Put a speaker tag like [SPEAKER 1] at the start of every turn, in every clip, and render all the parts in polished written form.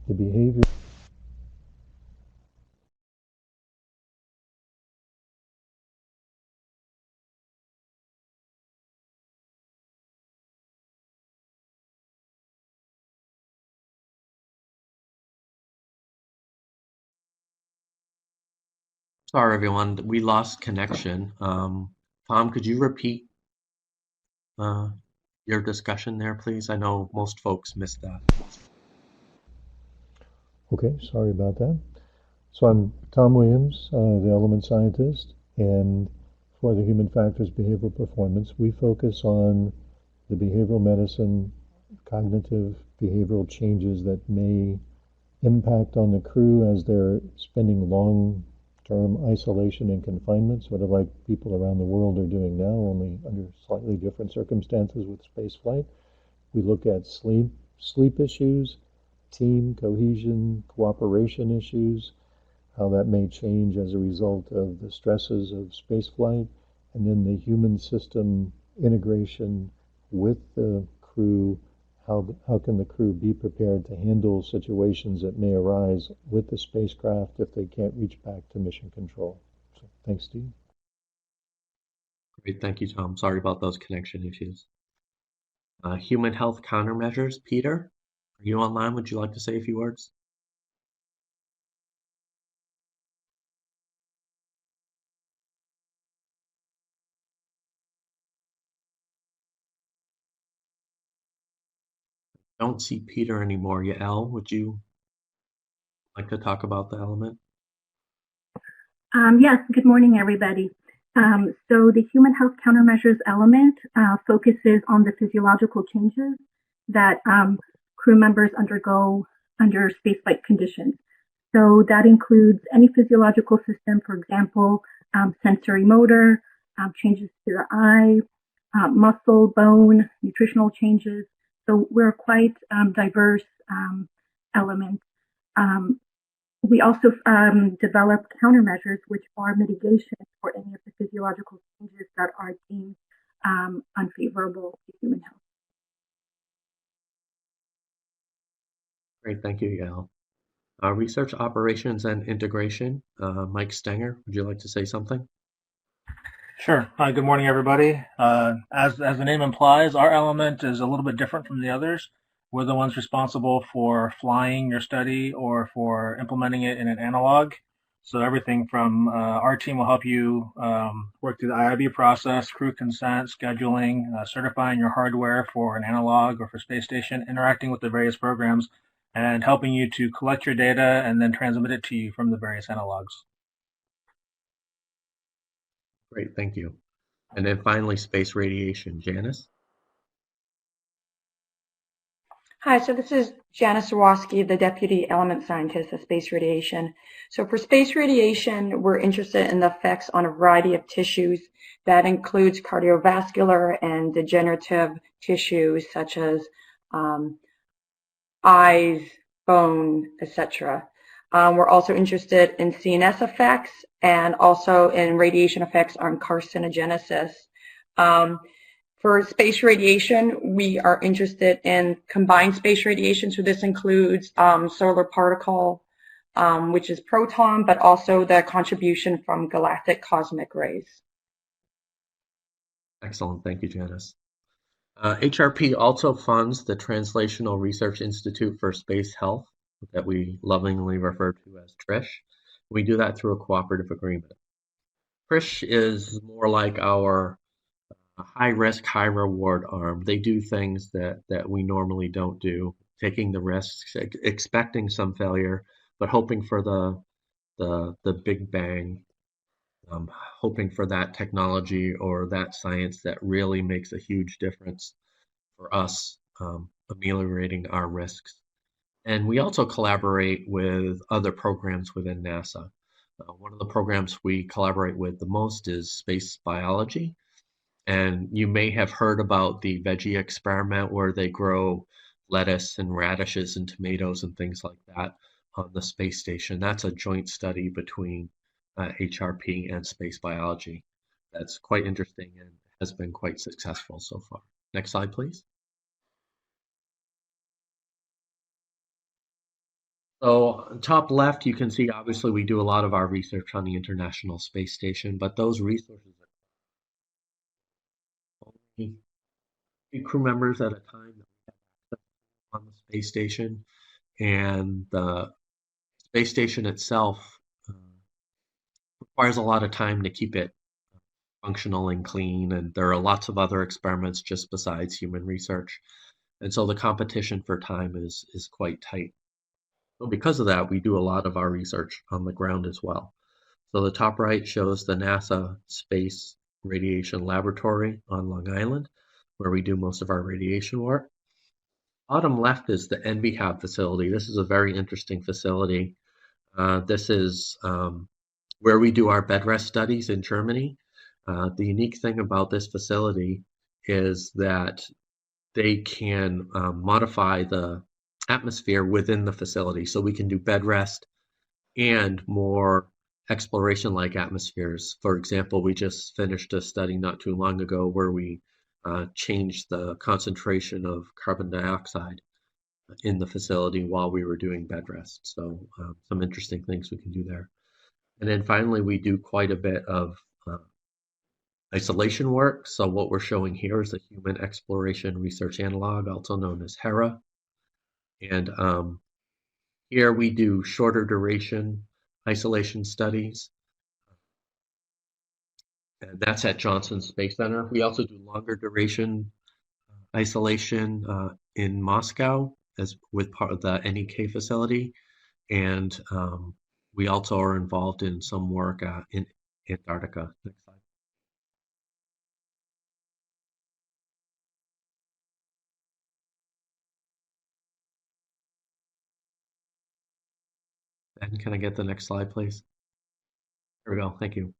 [SPEAKER 1] the behavior.
[SPEAKER 2] Sorry, everyone, we lost connection. Tom, could you repeat uh, your discussion there, please? I know most folks missed that.
[SPEAKER 1] Okay, sorry about that. So I'm Tom Williams, the element scientist, and for the human factors behavioral performance, we focus on the behavioral medicine, cognitive behavioral changes that may impact on the crew as they're spending long-term isolation and confinement, sort of like people around the world are doing now, only under slightly different circumstances with space flight. We look at sleep issues, team cohesion, cooperation issues, how that may change as a result of the stresses of spaceflight, and then the human system integration with the crew. How can the crew be prepared to handle situations that may arise with the spacecraft if they can't reach back to mission control? So, thanks, Steve.
[SPEAKER 2] Great, thank you, Tom. Sorry about those connection issues. Human health countermeasures, Peter, are you online? Would you like to say a few words? I don't see Peter anymore. Yael, would you like to talk about the element?
[SPEAKER 3] Yes, good morning, everybody. So the human health countermeasures element focuses on the physiological changes that crew members undergo under spaceflight conditions. So that includes any physiological system, for example, sensory motor, changes to the eye, muscle, bone, nutritional changes. So we're quite diverse element. We also develop countermeasures, which are mitigations for any of the physiological changes that are deemed unfavorable to human health.
[SPEAKER 2] Great, thank you, Yael. Research operations and integration. Mike Stenger, would you like to say something?
[SPEAKER 4] Sure. Good morning, everybody. As the name implies, our element is a little bit different from the others. We're the ones responsible for flying your study or for implementing it in an analog. So everything from our team will help you work through the IIB process, crew consent, scheduling, certifying your hardware for an analog or for space station, interacting with the various programs, and helping you to collect your data and then transmit it to you from the various analogs.
[SPEAKER 2] Great, thank you. And then finally, space radiation. Janice?
[SPEAKER 5] Hi, so this is Janice Sawaski, the Deputy Element Scientist at Space Radiation. So for space radiation, we're interested in the effects on a variety of tissues. That includes cardiovascular and degenerative tissues such as eyes, bone, etc. We're also interested in CNS effects and also in radiation effects on carcinogenesis. For space radiation, we are interested in combined space radiation. So this includes solar particle, which is proton, but also the contribution from galactic cosmic rays.
[SPEAKER 2] Excellent, thank you, Janice. HRP also funds the Translational Research Institute for Space Health that we lovingly refer to as TRISH. We do that through a cooperative agreement. TRISH is more like our high risk, high reward arm. They do things that we normally don't do, taking the risks, expecting some failure, but hoping for the big bang, hoping for that technology or that science that really makes a huge difference for us, ameliorating our risks. And we also collaborate with other programs within NASA. One of the programs we collaborate with the most is space biology. And you may have heard about the veggie experiment where they grow lettuce and radishes and tomatoes and things like that on the space station. That's a joint study between HRP and space biology. That's quite interesting and has been quite successful so far. Next slide, please. So top left, you can see obviously we do a lot of our research on the International Space Station, but those resources are only 3 crew members at a time that we have access to on the space station, and the space station itself requires a lot of time to keep it functional and clean, and there are lots of other experiments just besides human research, and so the competition for time is quite tight. So because of that, we do a lot of our research on the ground as well. So the top right shows the NASA Space Radiation Laboratory on Long Island, where we do most of our radiation work. Bottom left is the NVHAB facility. This is a very interesting facility. This is where we do our bed rest studies in Germany. The unique thing about this facility is that they can modify the atmosphere within the facility. So we can do bed rest and more exploration-like atmospheres. For example, we just finished a study not too long ago where we changed the concentration of carbon dioxide in the facility while we were doing bed rest. So some interesting things we can do there. And then finally, we do quite a bit of isolation work. So what we're showing here is the Human Exploration Research Analog, also known as HERA. And here we do shorter duration isolation studies. And that's at Johnson Space Center. We also do longer duration isolation in Moscow as with part of the NEK facility. And we also are involved in some work in Antarctica. Next slide. And can I get the next slide, please? There we go. Thank you.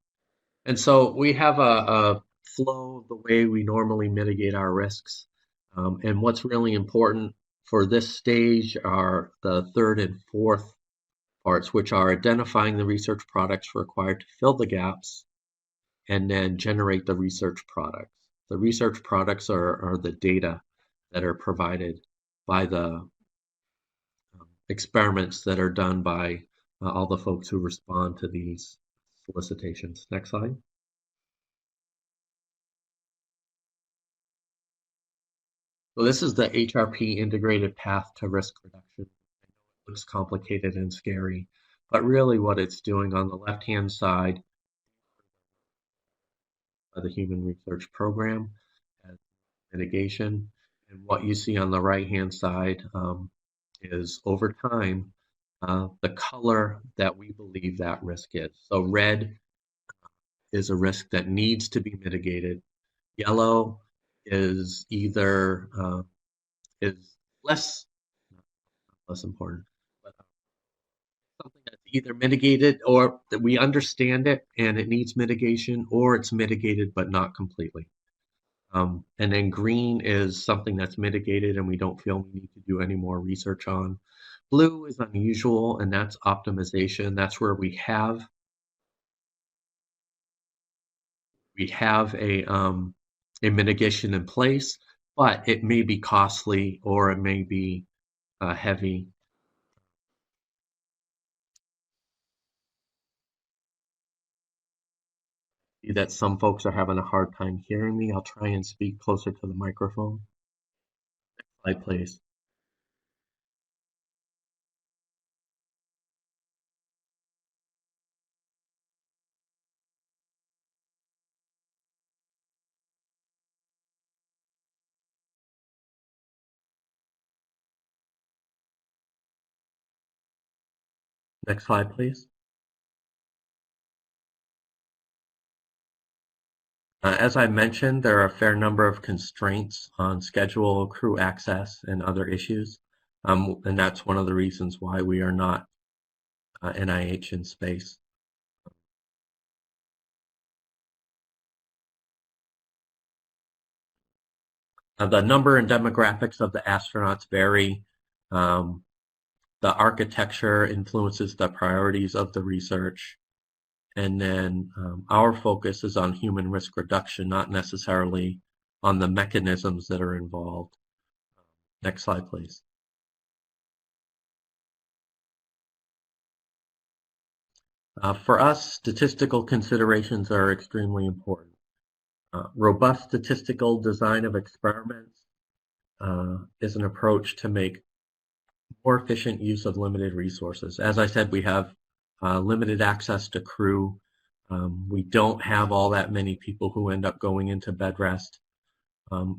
[SPEAKER 2] And so we have a flow of the way we normally mitigate our risks. And what's really important for this stage are the third and fourth parts, which are identifying the research products required to fill the gaps and then generate the research products. The research products are the data that are provided by the experiments that are done by all the folks who respond to these solicitations. Next slide. So this is the HRP integrated path to risk reduction. I know it looks complicated and scary, but really what it's doing on the left-hand side of the Human Research Program as mitigation. And what you see on the right-hand side is over time, the color that we believe that risk is. So red is a risk that needs to be mitigated. Yellow is either is less important, but something that's either mitigated or that we understand it and it needs mitigation, or it's mitigated but not completely. And then green is something that's mitigated and we don't feel we need to do any more research on. Blue is unusual, and that's optimization. That's where we have a mitigation in place, but it may be costly or it may be heavy. See that some folks are having a hard time hearing me. I'll try and speak closer to the microphone. Next slide, please. Next slide, please. As I mentioned, there are a fair number of constraints on schedule, crew access, and other issues. And that's one of the reasons why we are not NIH in space. The number and demographics of the astronauts vary. The architecture influences the priorities of the research. And then our focus is on human risk reduction, not necessarily on the mechanisms that are involved. Next slide, please. For us, statistical considerations are extremely important. Robust statistical design of experiments is an approach to make more efficient use of limited resources. As I said, we have limited access to crew. We don't have all that many people who end up going into bed rest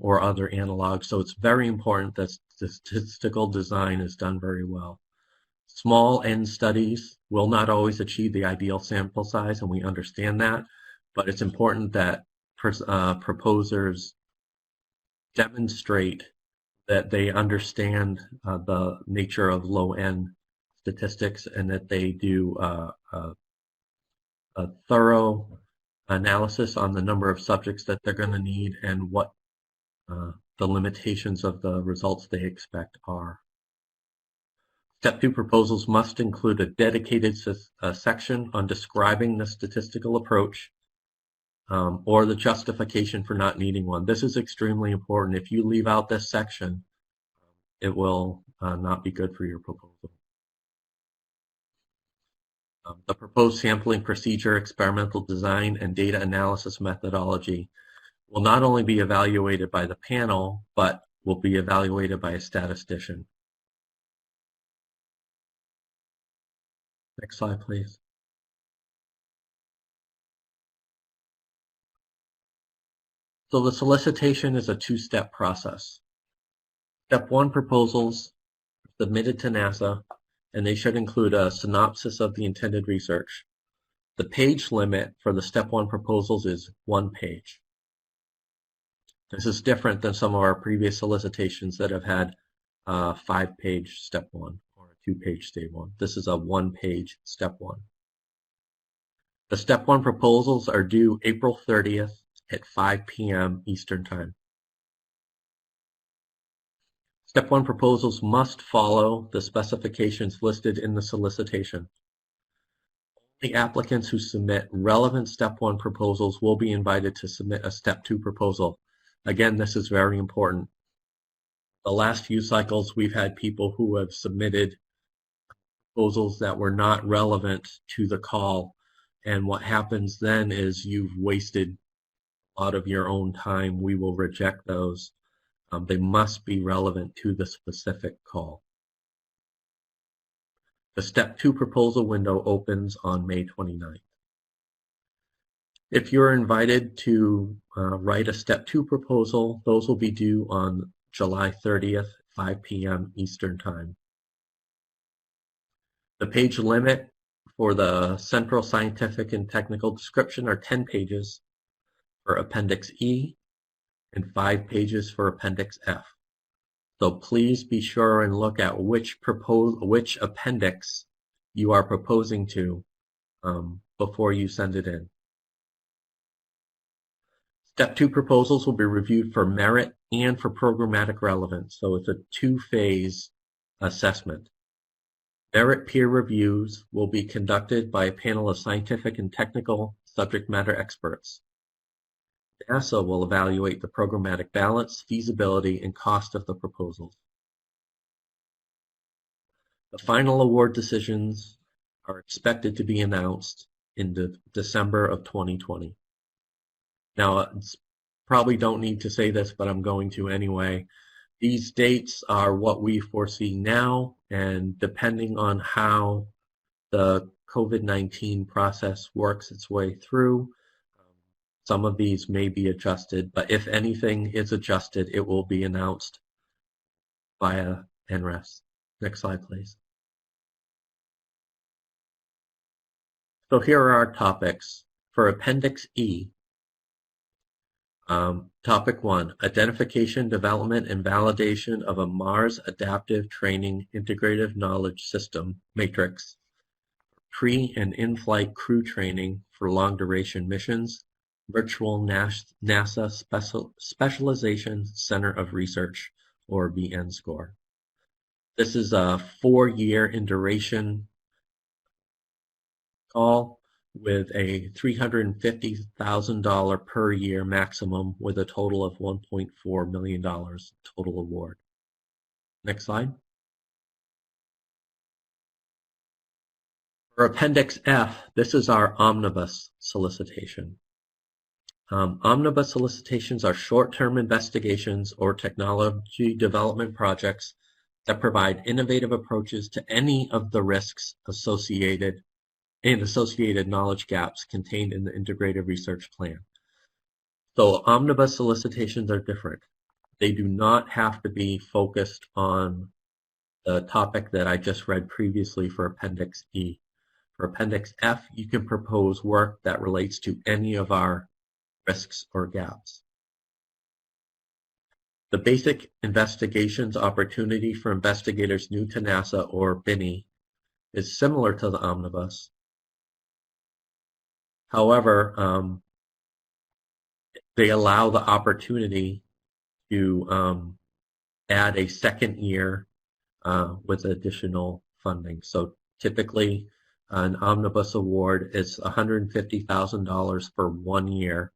[SPEAKER 2] or other analogs, so it's very important that statistical design is done very well. Small N studies will not always achieve the ideal sample size, and we understand that, but it's important that proposers demonstrate that they understand the nature of low N statistics and that they do a thorough analysis on the number of subjects that they're going to need and what the limitations of the results they expect are. Step 2 proposals must include a dedicated section on describing the statistical approach or the justification for not needing one. This is extremely important. If you leave out this section, it will not be good for your proposal. The proposed sampling procedure, experimental design, and data analysis methodology will not only be evaluated by the panel, but will be evaluated by a statistician. Next slide, please. So the solicitation is a two-step process. Step 1 proposals are submitted to NASA, and they should include a synopsis of the intended research. The page limit for the Step 1 proposals is 1 page. This is different than some of our previous solicitations that have had a 5-page Step 1 or a 2-page Step 1. This is a 1-page Step 1. The Step 1 proposals are due April 30th at 5 p.m. Eastern Time. Step 1 proposals must follow the specifications listed in the solicitation. Only applicants who submit relevant Step 1 proposals will be invited to submit a Step 2 proposal. Again, this is very important. The last few cycles, we've had people who have submitted proposals that were not relevant to the call. And what happens then is you've wasted a lot of your own time. We will reject those. They must be relevant to the specific call. The Step 2 proposal window opens on May 29th. If you're invited to write a Step 2 proposal, those will be due on July 30th, 5 p.m. Eastern Time. The page limit for the central scientific and technical description are 10 pages for Appendix E and 5 pages for Appendix F. So please be sure and look at which appendix you are proposing to before you send it in. Step 2 proposals will be reviewed for merit and for programmatic relevance, so it's a 2-phase assessment. Merit peer reviews will be conducted by a panel of scientific and technical subject matter experts. NASA will evaluate the programmatic balance, feasibility, and cost of the proposals. The final award decisions are expected to be announced in December of 2020. Now, probably don't need to say this, but I'm going to anyway. These dates are what we foresee now, and depending on how the COVID-19 process works its way through, some of these may be adjusted, but if anything is adjusted, it will be announced via NREFs. Next slide, please. So here are our topics. For Appendix E, Topic 1, Identification, Development, and Validation of a Mars Adaptive Training Integrative Knowledge System Matrix, Pre- and In-Flight Crew Training for Long-Duration Missions, Virtual NASA Specialization Center of Research, or VN-SCORE. This is a 4-year in duration call with a $350,000 per year maximum with a total of $1.4 million total award. Next slide. For Appendix F, this is our omnibus solicitation. Omnibus solicitations are short-term investigations or technology development projects that provide innovative approaches to any of the risks associated knowledge gaps contained in the integrated research plan. So omnibus solicitations are different. They do not have to be focused on the topic that I just read previously for Appendix E. For Appendix F, you can propose work that relates to any of our risks or gaps. The basic investigations opportunity for investigators new to NASA or BINI is similar to the omnibus. However, they allow the opportunity to add a second year with additional funding. So typically, an omnibus award is $150,000 for 1 year,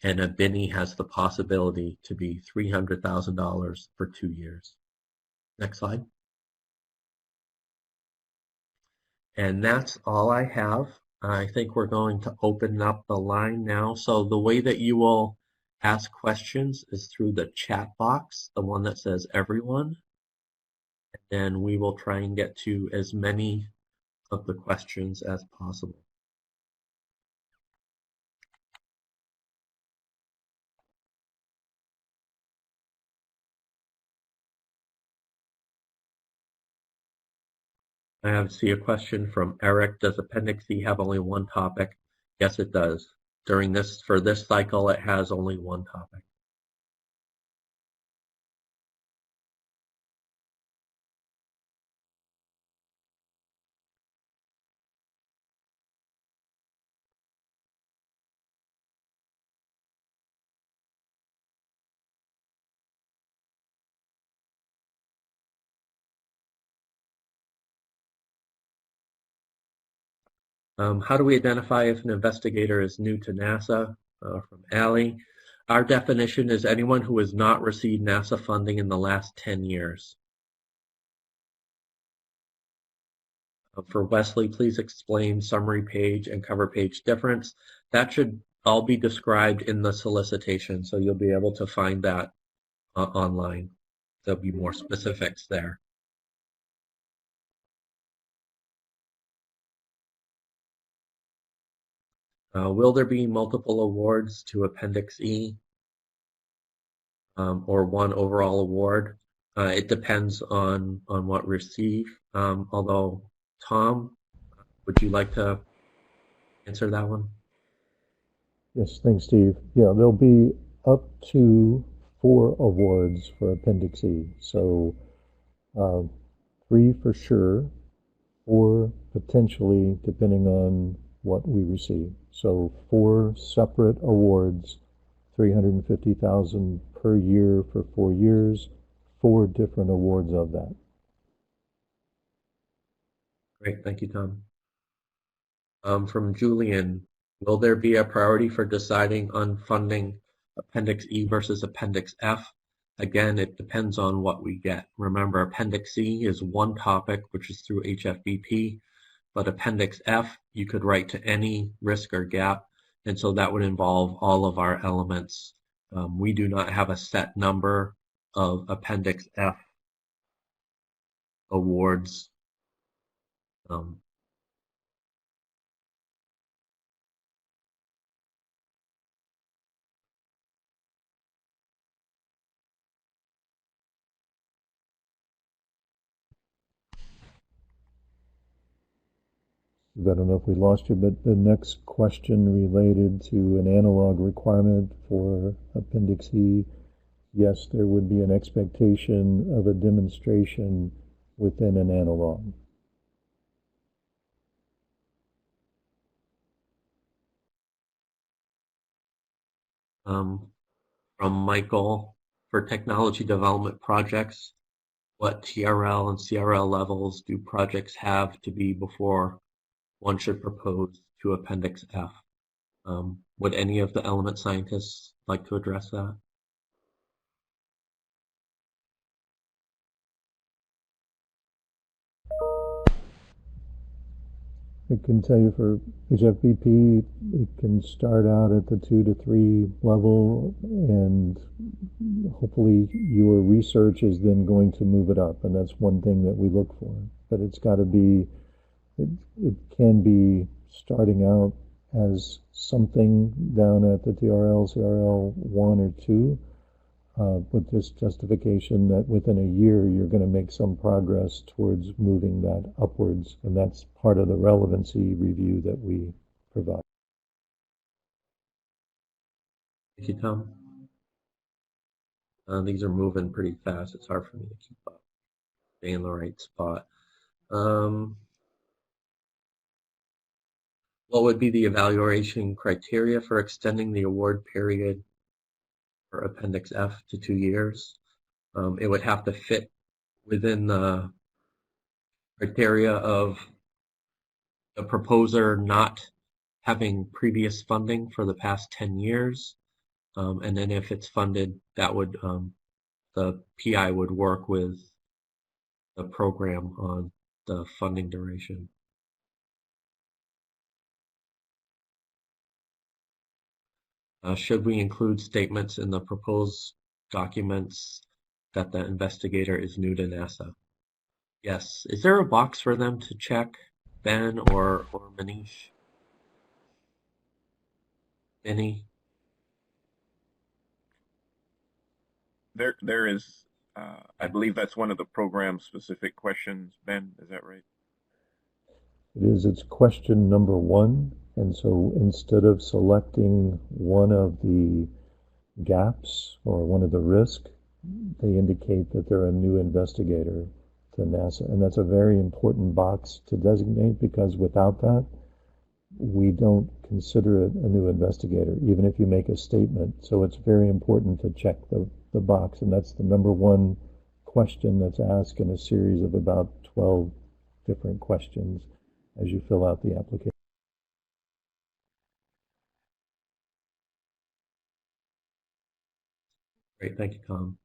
[SPEAKER 2] and a BINI has the possibility to be $300,000 for 2 years. Next slide. And that's all I have. I think we're going to open up the line now. So the way that you will ask questions is through the chat box, the one that says everyone. And we will try and get to as many of the questions as possible. I see a question from Eric. Does Appendix E have only one topic? Yes, it does. For this cycle, it has only one topic. How do we identify if an investigator is new to NASA? From Allie. Our definition is anyone who has not received NASA funding in the last 10 years. For Wesley, please explain summary page and cover page difference. That should all be described in the solicitation, so you'll be able to find that online. There'll be more specifics there. Will there be multiple awards to Appendix E or one overall award? It depends on what we receive. Although, Tom, would you like to answer that one?
[SPEAKER 1] Yes, thanks, Steve. Yeah, there'll be up to 4 awards for Appendix E. So 3 for sure, 4 potentially, depending on what we receive. So 4 separate awards, $350,000 per year for 4 years, 4 different awards of that.
[SPEAKER 2] Great, thank you, Tom. From Julian, will there be a priority for deciding on funding Appendix E versus Appendix F? Again, it depends on what we get. Remember, Appendix E is one topic, which is through HFBP, but Appendix F, you could write to any risk or gap, and so that would involve all of our elements. We do not have a set number of Appendix F awards.
[SPEAKER 1] I don't know if we lost you, but the next question related to an analog requirement for Appendix E. Yes, there would be an expectation of a demonstration within an analog.
[SPEAKER 2] From Michael, for technology development projects, what TRL and CRL levels do projects have to be before one should propose to Appendix F? Would any of the element scientists like to address that?
[SPEAKER 1] I can tell you for HFBP, it can start out at the 2 to 3 level, and hopefully your research is then going to move it up, and that's one thing that we look for. But it's got to be, it can be starting out as something down at the TRL, CRL 1 or 2, with this justification that within a year you're going to make some progress towards moving that upwards, and that's part of the relevancy review that we provide.
[SPEAKER 2] Thank you, Tom. These are moving pretty fast. It's hard for me to keep up, stay in the right spot. What would be the evaluation criteria for extending the award period for Appendix F to 2 years? It would have to fit within the criteria of the proposer not having previous funding for the past 10 years. And then if it's funded, that would, the PI would work with the program on the funding duration. Should we include statements in the proposed documents that the investigator is new to NASA? Yes. Is there a box for them to check, Ben or Manish? Benny?
[SPEAKER 6] There is, I believe that's one of the program-specific questions. Ben, is that right?
[SPEAKER 1] It is, it's question number 1, and so instead of selecting one of the gaps or one of the risks, they indicate that they're a new investigator to NASA, and that's a very important box to designate, because without that, we don't consider it a new investigator, even if you make a statement. So it's very important to check the box, and that's the number 1 question that's asked in a series of about 12 different questions as you fill out the application.
[SPEAKER 2] Great, thank you, Tom.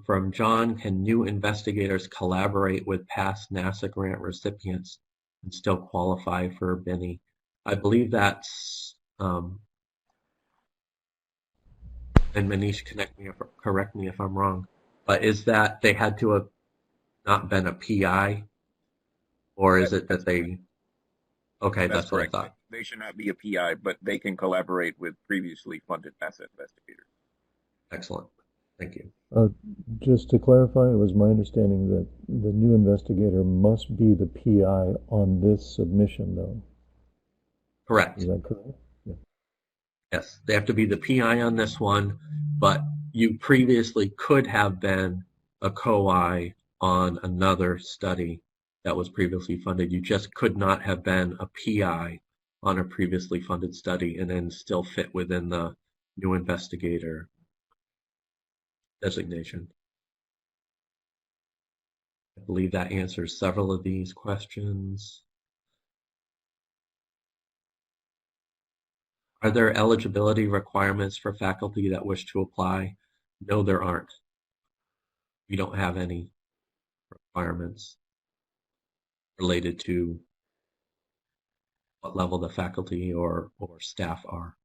[SPEAKER 2] From John, can new investigators collaborate with past NASA grant recipients and still qualify for Benny? I believe that's, and Manish, correct me if I'm wrong, but is that they had to have not been a PI? Or is it that they, okay, that's what I thought.
[SPEAKER 6] They should not be a PI, but they can collaborate with previously funded NASA investigators.
[SPEAKER 2] Excellent, thank you.
[SPEAKER 1] Just to clarify, it was my understanding that the new investigator must be the PI on this submission, though.
[SPEAKER 2] Correct.
[SPEAKER 1] Is that correct? Yeah.
[SPEAKER 2] Yes, they have to be the PI on this one, but you previously could have been a co-I on another study that was previously funded. You just could not have been a PI on a previously funded study and then still fit within the new investigator designation. I believe that answers several of these questions. Are there eligibility requirements for faculty that wish to apply? No, there aren't. We don't have any requirements related to what level the faculty or staff are.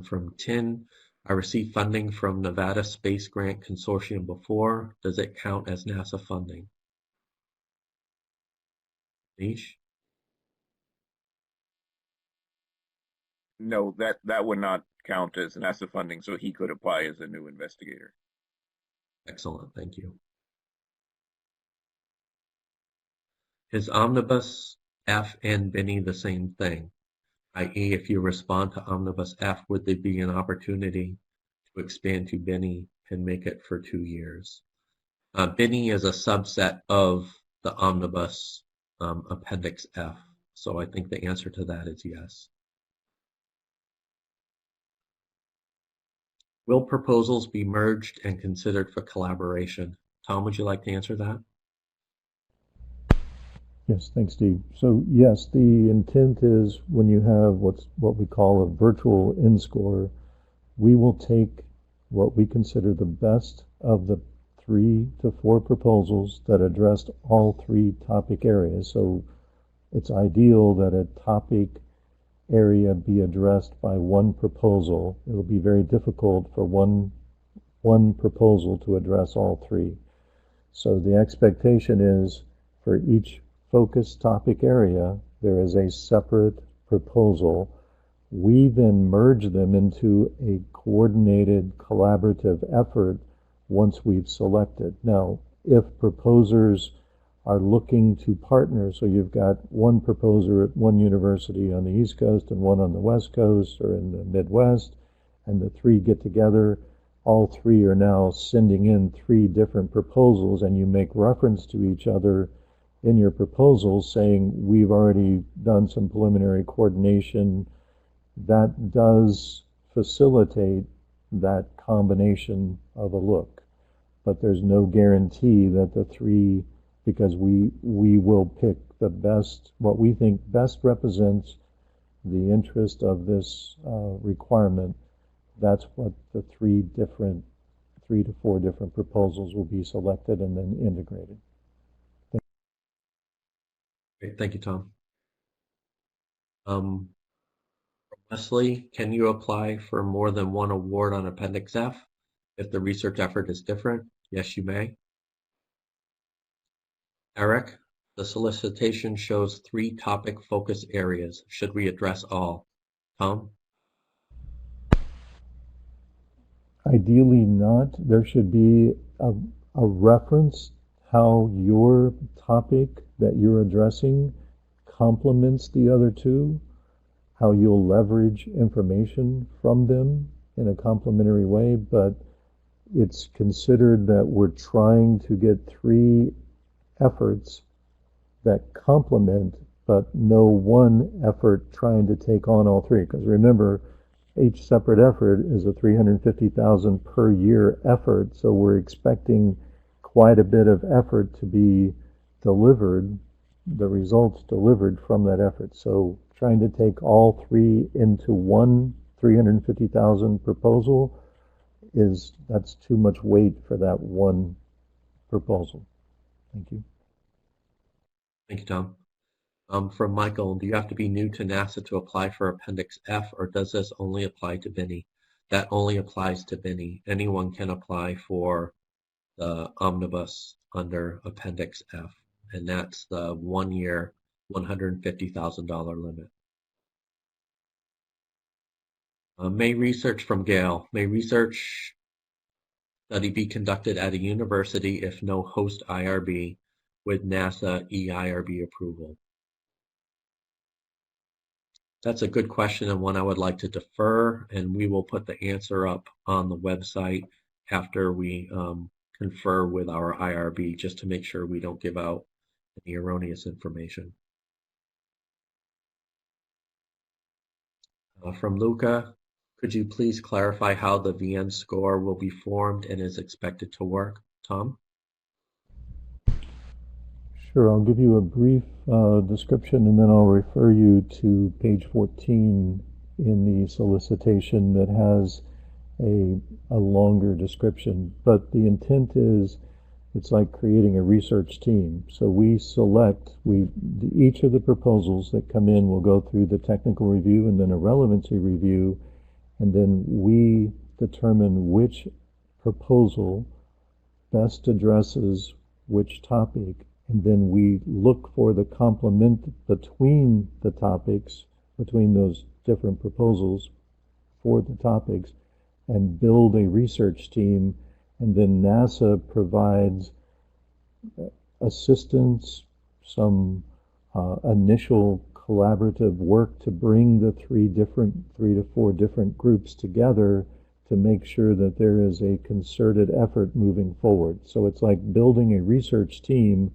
[SPEAKER 2] From Tin, I received funding from Nevada Space Grant Consortium before. Does it count as NASA funding? Nish?
[SPEAKER 6] No, that would not count as NASA funding, so he could apply as a new investigator.
[SPEAKER 2] Excellent, thank you. Is Omnibus F and Benny the same thing? I.e., if you respond to Omnibus F, would there be an opportunity to expand to Benny and make it for 2 years? Benny is a subset of the Omnibus Appendix F, so I think the answer to that is yes. Will proposals be merged and considered for collaboration? Tom, would you like to answer that?
[SPEAKER 1] Yes, thanks, Steve. So yes, the intent is when you have what we call a virtual in-score, we will take what we consider the best of the 3 to 4 proposals that addressed all 3 topic areas. So it's ideal that a topic area be addressed by one proposal. It'll be very difficult for one proposal to address all 3. So the expectation is for each focus topic area, there is a separate proposal. We then merge them into a coordinated collaborative effort once we've selected. Now, if proposers are looking to partner, so you've got one proposer at one university on the East Coast and one on the West Coast or in the Midwest, and the 3 get together, all 3 are now sending in 3 different proposals, and you make reference to each other in your proposals saying, we've already done some preliminary coordination. That does facilitate that combination of a look. But there's no guarantee that the 3, because we will pick the best, what we think best represents the interest of this requirement. That's what the 3 to 4 different proposals will be selected and then integrated.
[SPEAKER 2] Great, thank you, Tom. Wesley, can you apply for more than one award on Appendix F if the research effort is different? Yes, you may. Eric, the solicitation shows 3 topic focus areas. Should we address all? Tom?
[SPEAKER 1] Ideally not. There should be a reference how your topic that you're addressing complements the other 2, how you'll leverage information from them in a complementary way, but it's considered that we're trying to get 3 efforts that complement, but no one effort trying to take on all 3. Because remember, each separate effort is a $350,000 per year effort, so we're expecting quite a bit of effort to be delivered, the results delivered from that effort. So trying to take all 3 into one $350,000 proposal that's too much weight for that one proposal. Thank you.
[SPEAKER 2] Thank you, Tom. From Michael, do you have to be new to NASA to apply for Appendix F, or does this only apply to BINI? That only applies to BINI. Anyone can apply for the omnibus under Appendix F, and that's the 1-year, $150,000 limit. May research from Gail. May research study be conducted at a university if no host IRB with NASA EIRB approval? That's a good question and one I would like to defer, and we will put the answer up on the website after we confer with our IRB, just to make sure we don't give out any erroneous information. From Luca, could you please clarify how the VN score will be formed and is expected to work? Tom?
[SPEAKER 1] Sure, I'll give you a brief description and then I'll refer you to page 14 in the solicitation that has a longer description. But the intent is, it's like creating a research team. So we select, each of the proposals that come in will go through the technical review and then a relevancy review, and then we determine which proposal best addresses which topic, and then we look for the complement between the topics, between those different proposals for the topics, and build a research team, and then NASA provides assistance, some initial collaborative work to bring the 3 to 4 different groups together to make sure that there is a concerted effort moving forward. So it's like building a research team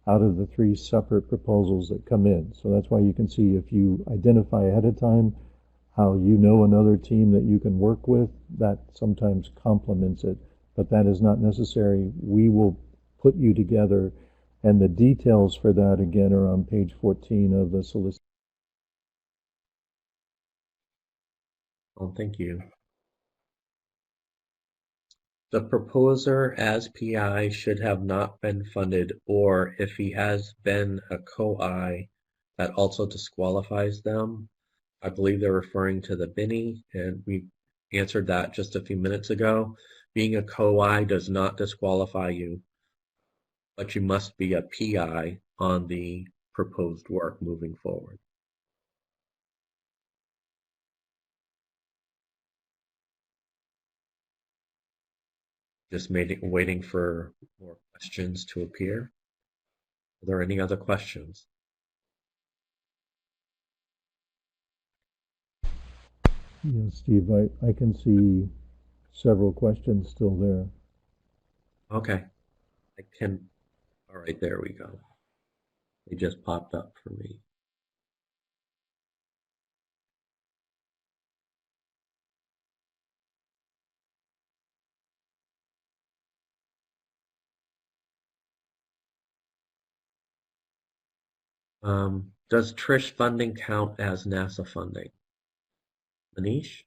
[SPEAKER 1] out of the 3 separate proposals that come in. So that's why you can see, if you identify ahead of time how you know another team that you can work with, that sometimes complements it, but that is not necessary. We will put you together, and the details for that again are on page 14 of the solicitation.
[SPEAKER 2] Well, thank you. The proposer as PI should have not been funded, or if he has been a co-I, that also disqualifies them. I believe they're referring to the BINI, and we answered that just a few minutes ago. Being a co-I does not disqualify you, but you must be a PI on the proposed work moving forward. Just waiting for more questions to appear. Are there any other questions?
[SPEAKER 1] Yes, Steve, I can see several questions still there.
[SPEAKER 2] Okay, I can, all right, there we go. They just popped up for me. Does Trish funding count as NASA funding? Manish?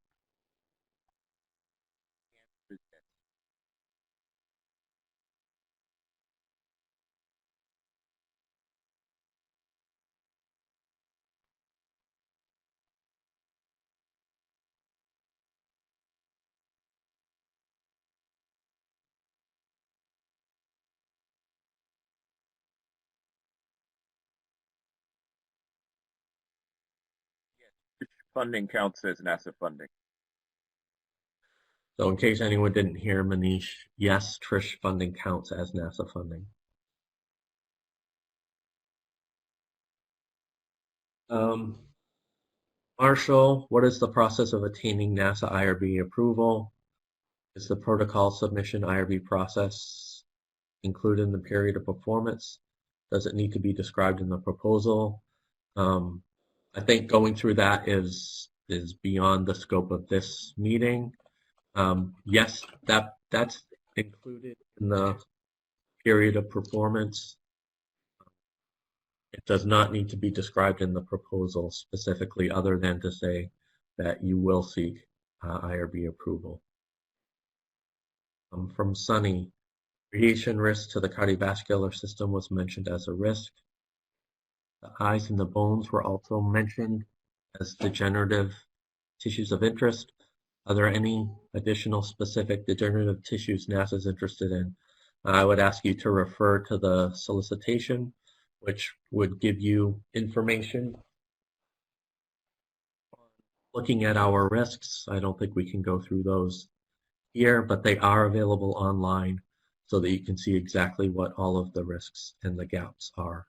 [SPEAKER 6] Funding counts as NASA funding.
[SPEAKER 2] So in case anyone didn't hear Manish, yes, Trish funding counts as NASA funding. Marshall, what is the process of attaining NASA IRB approval? Is the protocol submission IRB process included in the period of performance? Does it need to be described in the proposal? I think going through that is beyond the scope of this meeting. Yes, that's included in the period of performance. It does not need to be described in the proposal specifically, other than to say that you will seek IRB approval. From Sunny, radiation risk to the cardiovascular system was mentioned as a risk. The eyes and the bones were also mentioned as degenerative tissues of interest. Are there any additional specific degenerative tissues NASA is interested in? I would ask you to refer to the solicitation, which would give you information. Looking at our risks, I don't think we can go through those here, but they are available online so that you can see exactly what all of the risks and the gaps are.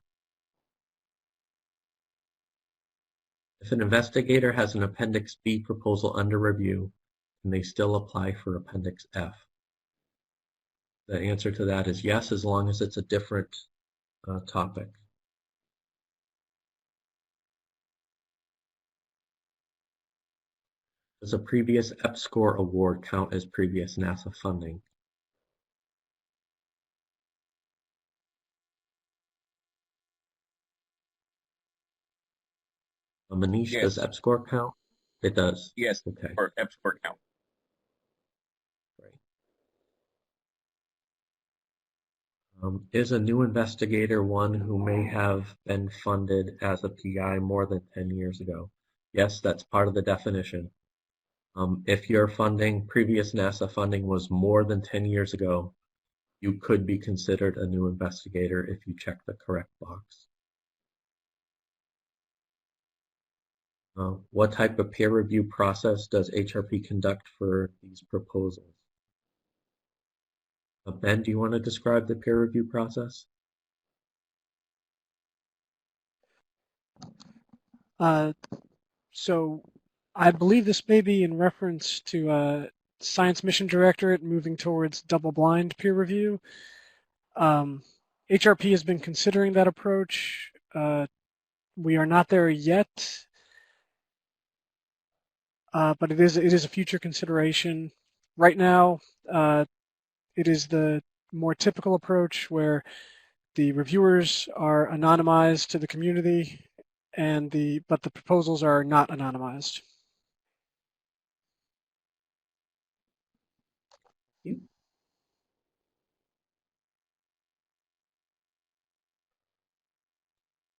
[SPEAKER 2] If an investigator has an Appendix B proposal under review, can they still apply for Appendix F? The answer to that is yes, as long as it's a different topic. Does a previous EPSCoR award count as previous NASA funding? Manish,
[SPEAKER 6] Yes.
[SPEAKER 2] does EPSCoR count? It does.
[SPEAKER 6] Yes,
[SPEAKER 2] Okay.
[SPEAKER 6] or EPSCoR count.
[SPEAKER 2] Great. Is a new investigator one who may have been funded as a PI more than 10 years ago? Yes, that's part of the definition. If your funding, previous NASA funding, was more than 10 years ago, you could be considered a new investigator if you check the correct box. What type of peer review process does HRP conduct for these proposals? Ben, do you want to describe the peer review process?
[SPEAKER 7] So I believe this may be in reference to Science Mission Directorate moving towards double-blind peer review. HRP has been considering that approach. We are not there yet, but it is a future consideration. Right now, it is the more typical approach where the reviewers are anonymized to the community, but the proposals are not anonymized.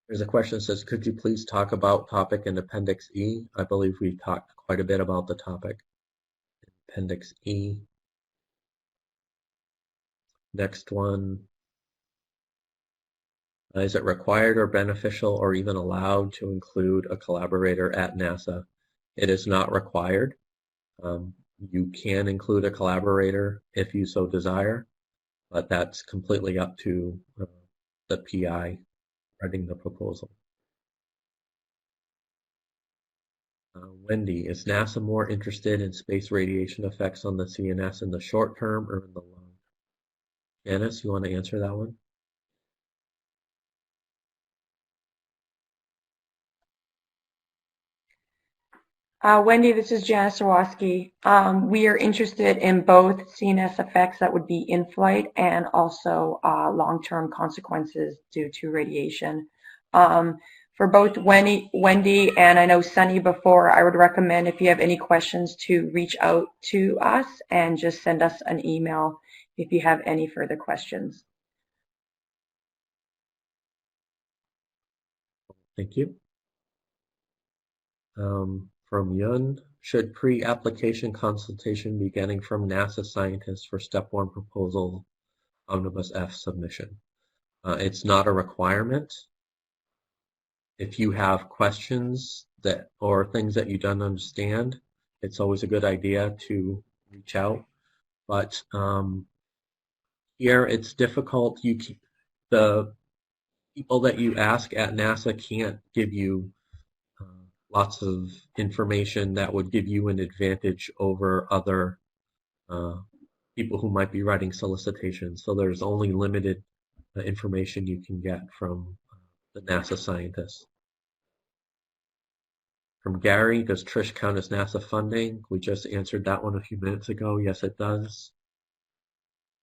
[SPEAKER 2] There's a question that says, could you please talk about topic in Appendix E? I believe we talked quite a bit about the topic. Appendix E. Next one. Is it required or beneficial or even allowed to include a collaborator at NASA? It is not required. You can include a collaborator if you so desire, but that's completely up to the PI writing the proposal. Wendy, is NASA more interested in space radiation effects on the CNS in the short term or in the long? Janice, you want to answer that one?
[SPEAKER 5] Wendy, this is Janice Sawaski. We are interested in both CNS effects that would be in flight and also long-term consequences due to radiation. For both Wendy and I know Sunny before, I would recommend if you have any questions to reach out to us and just send us an email if you have any further questions.
[SPEAKER 2] Thank you. From Yun, should pre-application consultation be getting from NASA scientists for step 1 proposal Omnibus F submission? It's not a requirement. If you have questions that or things that you don't understand, it's always a good idea to reach out. But here it's difficult. The people that you ask at NASA can't give you lots of information that would give you an advantage over other people who might be writing solicitations. So there's only limited information you can get from the NASA scientists. From Gary, does Trish count as NASA funding? We just answered that one a few minutes ago. Yes, it does.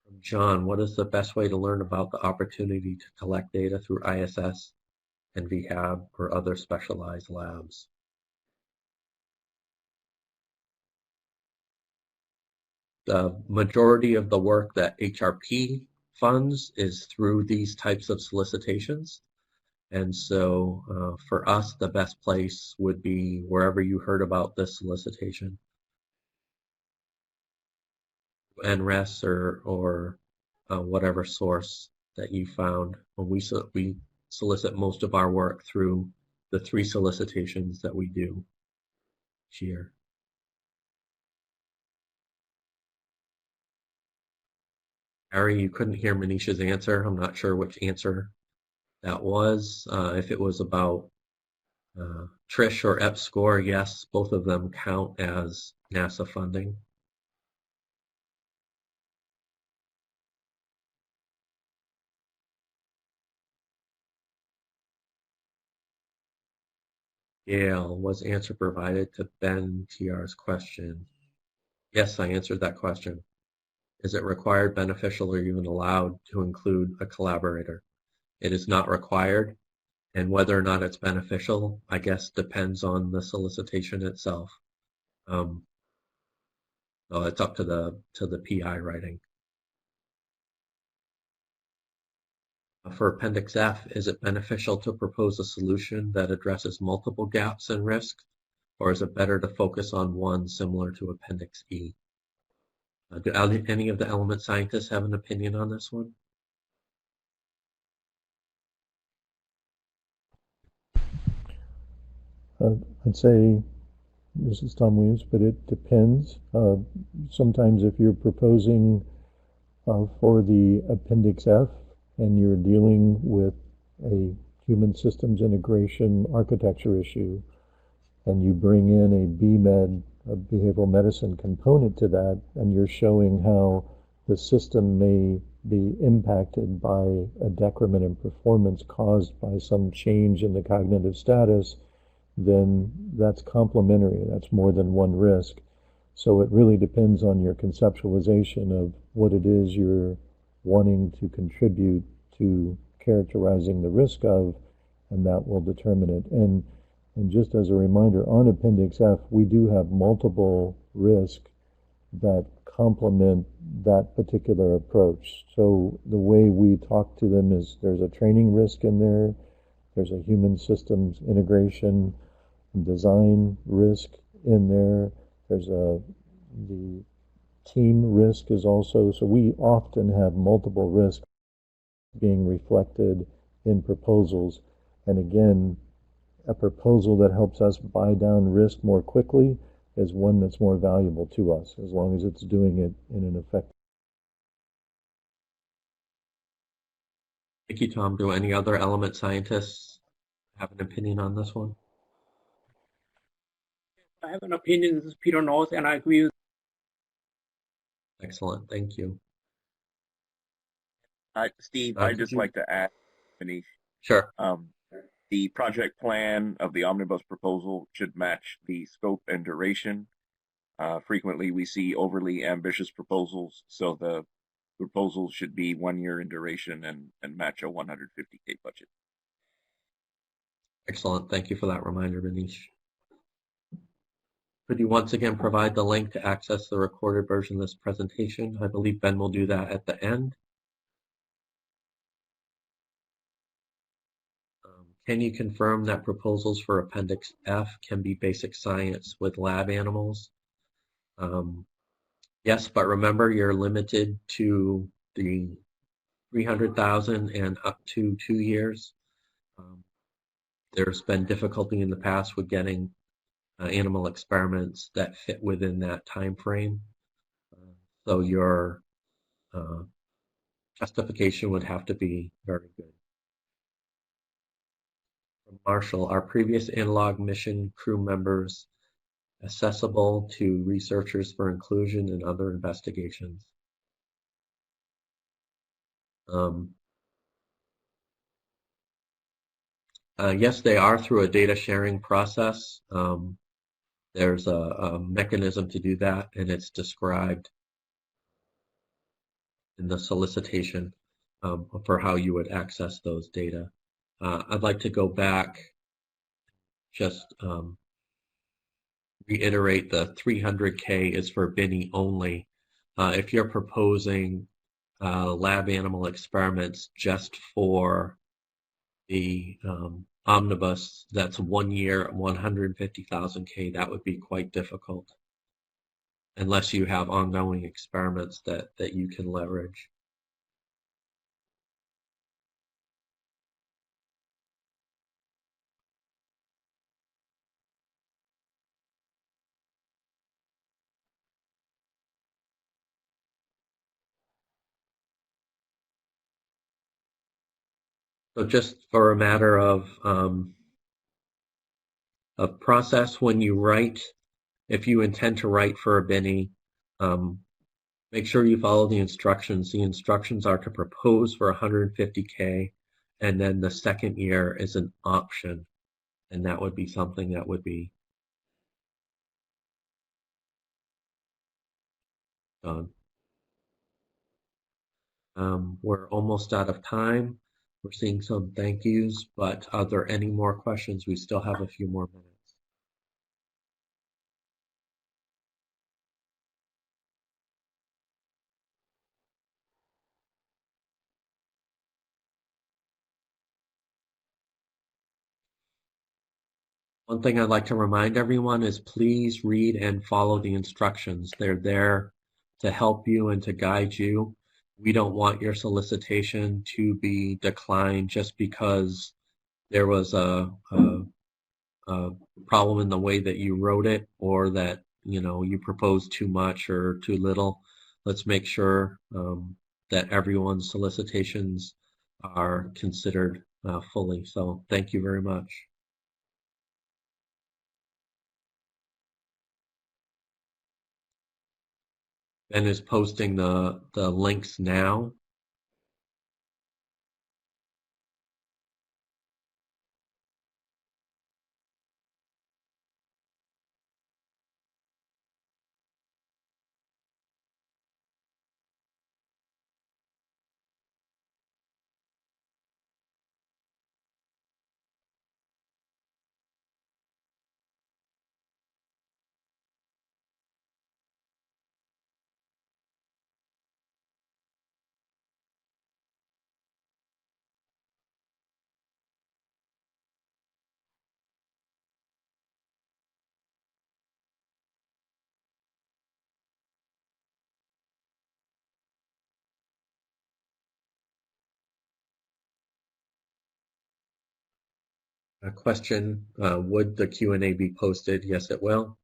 [SPEAKER 2] From John, what is the best way to learn about the opportunity to collect data through ISS and VHAB or other specialized labs? The majority of the work that HRP funds is through these types of solicitations. And so for us, the best place would be wherever you heard about this solicitation. NRES or whatever source that you found. We solicit most of our work through the 3 solicitations that we do each year. Harry, you couldn't hear Manisha's answer. I'm not sure which answer that was. If it was about Trish or EPSCoR, yes, both of them count as NASA funding. Gail, was answer provided to Ben TR's question? Yes, I answered that question. Is it required, beneficial, or even allowed to include a collaborator? It is not required, and whether or not it's beneficial, I guess, depends on the solicitation itself. So it's up to the PI writing. For Appendix F, is it beneficial to propose a solution that addresses multiple gaps and risks, or is it better to focus on one similar to Appendix E? Do any of the element scientists have an opinion on this one?
[SPEAKER 1] I'd say, this is Tom Williams, but it depends. Sometimes if you're proposing for the Appendix F and you're dealing with a human systems integration architecture issue, and you bring in a BMed, a behavioral medicine component to that, and you're showing how the system may be impacted by a decrement in performance caused by some change in the cognitive status, then that's complementary. That's more than one risk. So it really depends on your conceptualization of what it is you're wanting to contribute to characterizing the risk of, and that will determine it. And just as a reminder, on Appendix F, we do have multiple risks that complement that particular approach. So the way we talk to them is there's a training risk in there, There's a human systems integration design risk in there. There's the team risk is also, so we often have multiple risks being reflected in proposals. And again, a proposal that helps us buy down risk more quickly is one that's more valuable to us, as long as it's doing it in an effective.
[SPEAKER 2] Thank you, Tom. Do any other element scientists have an opinion on this one?
[SPEAKER 8] I have an opinion. This is Peter North, and I agree with.
[SPEAKER 2] Excellent. Thank you.
[SPEAKER 6] Steve,
[SPEAKER 2] Could
[SPEAKER 6] I'd just
[SPEAKER 2] you-
[SPEAKER 6] like to add, Manish,
[SPEAKER 2] Sure.
[SPEAKER 6] the project plan of the omnibus proposal should match the scope and duration. Frequently, we see overly ambitious proposals, so the proposal should be 1 year in duration and match a 150K budget.
[SPEAKER 2] Excellent. Thank you for that reminder, Manish. Could you once again provide the link to access the recorded version of this presentation? I believe Ben will do that at the end. Can you confirm that proposals for Appendix F can be basic science with lab animals? Yes, but remember you're limited to the 300,000 and up to 2 years. There's been difficulty in the past with getting animal experiments that fit within that time frame. So your justification would have to be very good. From Marshall, are previous analog mission crew members accessible to researchers for inclusion in other investigations? Yes, they are through a data sharing process. There's a mechanism to do that, and it's described in the solicitation for how you would access those data. I'd like to go back, just reiterate the 300K is for BINI only. If you're proposing lab animal experiments just for the omnibus, that's 1 year, 150,000K, that would be quite difficult unless you have ongoing experiments that you can leverage. So just for a matter of process, when you write, if you intend to write for a BINI, make sure you follow the instructions. The instructions are to propose for 150K, and then the second year is an option, and that would be something that would be done. We're almost out of time. We're seeing some thank yous, but are there any more questions? We still have a few more minutes. One thing I'd like to remind everyone is please read and follow the instructions. They're there to help you and to guide you. We don't want your solicitation to be declined just because there was a problem in the way that you wrote it, or that you proposed too much or too little. Let's make sure that everyone's solicitations are considered fully. So thank you very much. Ben is posting the links now. A question, would the Q&A be posted? Yes, it will.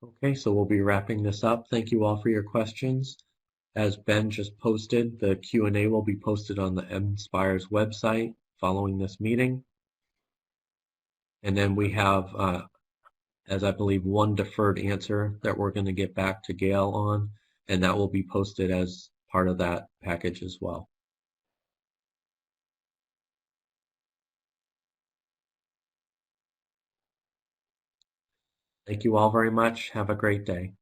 [SPEAKER 2] Okay, so we'll be wrapping this up. Thank you all for your questions. As Ben just posted, the Q&A will be posted on the MSpires website following this meeting. And then we have, as I believe, one deferred answer that we're going to get back to Gail on, and that will be posted as part of that package as well. Thank you all very much. Have a great day.